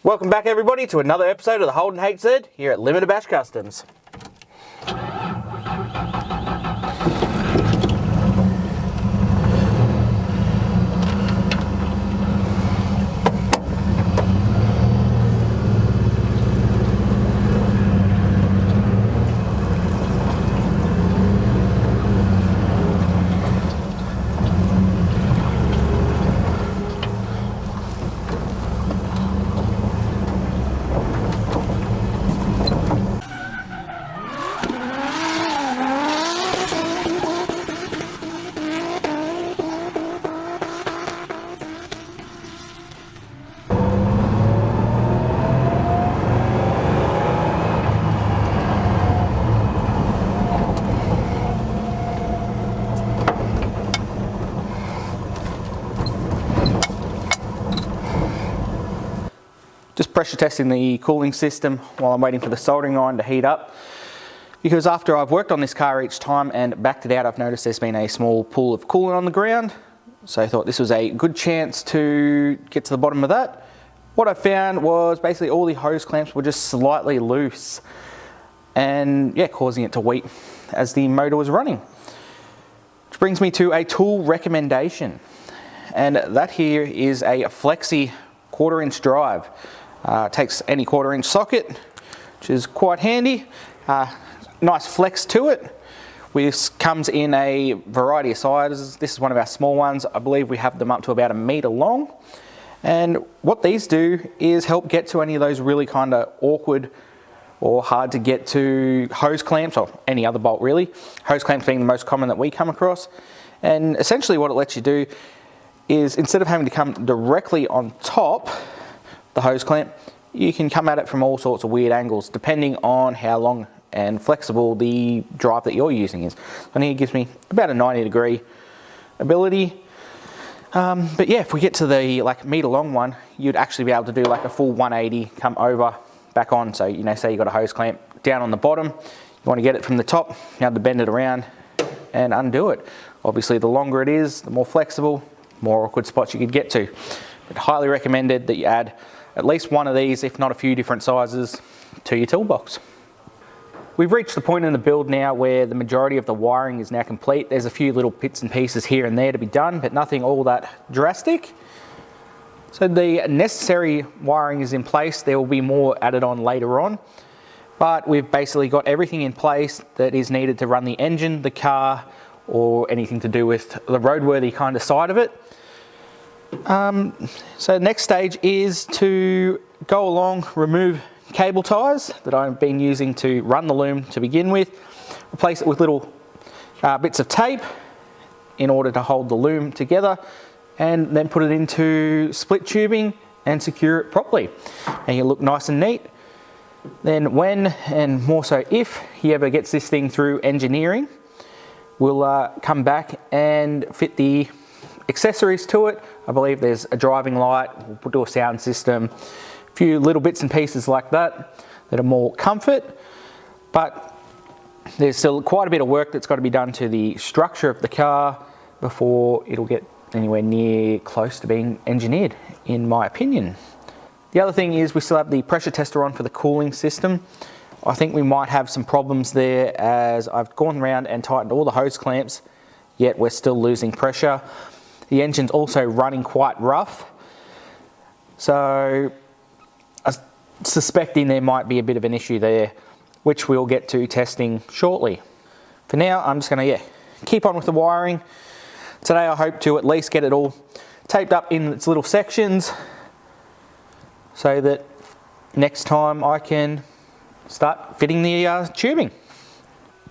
Welcome back everybody to another episode of the Holden HZ here at Limited Bash Customs. Just pressure testing the cooling system while I'm waiting for the soldering iron to heat up, because after I've worked on this car each time and backed it out, I've noticed there's been a small pool of coolant on the ground. So I thought this was a good chance to get to the bottom of that. What I found was basically all the hose clamps were just slightly loose and yeah, causing it to weep as the motor was running. Which brings me to a tool recommendation, and that here is a Flexi 1/4 inch drive. Takes any 1/4 inch socket, which is quite handy. Nice flex to it. This comes in a variety of sizes. This is one of our small ones. I believe we have them up to about 1 meter long. And what these do is help get to any of those really kind of awkward or hard to get to hose clamps, or any other bolt really. Hose clamps being the most common that we come across. And essentially what it lets you do is, instead of having to come directly on top the hose clamp, you can come at it from all sorts of weird angles depending on how long and flexible the drive that you're using is. And here it gives me about a 90-degree ability. But yeah, if we get to the meter long one, you'd actually be able to do like a full 180, come over, back on. So say you got a hose clamp down on the bottom, you want to get it from the top, you have to bend it around and undo it. Obviously the longer it is, the more flexible, more awkward spots you could get to. But highly recommended that you add at least one of these, if not a few different sizes, to your toolbox. We've reached the point in the build now where the majority of the wiring is now complete. There's a few little bits and pieces here and there to be done, but nothing all that drastic. So the necessary wiring is in place. There will be more added on later on, but we've basically got everything in place that is needed to run the engine, the car, or anything to do with the roadworthy kind of side of it. So next stage is to go along, remove cable ties that I've been using to run the loom to begin with, replace it with little bits of tape in order to hold the loom together, and then put it into split tubing and secure it properly. And you look nice and neat. Then when, and more so if, he ever gets this thing through engineering, we'll come back and fit the accessories to it. I believe there's a driving light, we'll do a sound system, a few little bits and pieces like that that are more comfort, but there's still quite a bit of work that's got to be done to the structure of the car before it'll get anywhere near close to being engineered, in my opinion. The other thing is we still have the pressure tester on for the cooling system. I think we might have some problems there, as I've gone around and tightened all the hose clamps, yet we're still losing pressure. The engine's also running quite rough, so I'm suspecting there might be a bit of an issue there, which we'll get to testing shortly. For now, I'm just going to keep on with the wiring. Today I hope to at least get it all taped up in its little sections so that next time I can start fitting the tubing.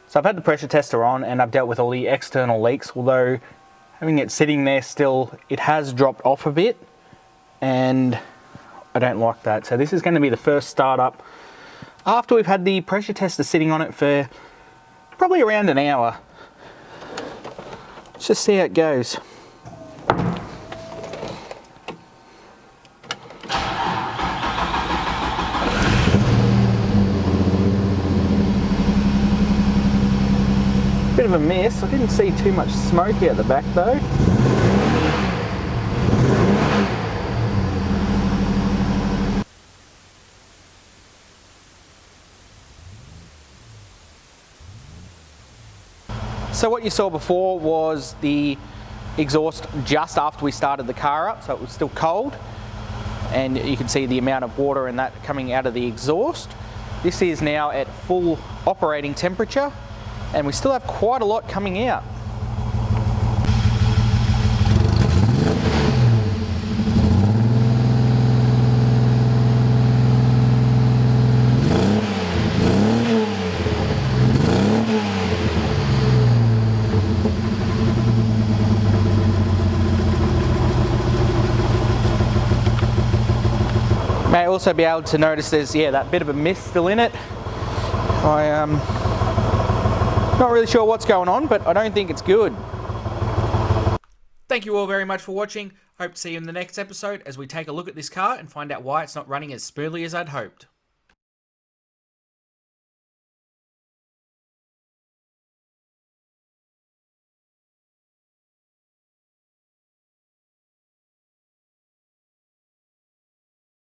So I've had the pressure tester on and I've dealt with all the external leaks, although having it sitting there still, it has dropped off a bit and I don't like that. So this is going to be the first startup after we've had the pressure tester sitting on it for probably around an hour. Let's just see how it goes. Bit of a mess. I didn't see too much smoke out the back though. So what you saw before was the exhaust just after we started the car up, so it was still cold, and you can see the amount of water and that coming out of the exhaust. This is now at full operating temperature, and we still have quite a lot coming out. May also be able to notice there's that bit of a mist still in it. I'm not really sure what's going on, but I don't think it's good. Thank you all very much for watching. Hope to see you in the next episode as we take a look at this car and find out why it's not running as smoothly as I'd hoped.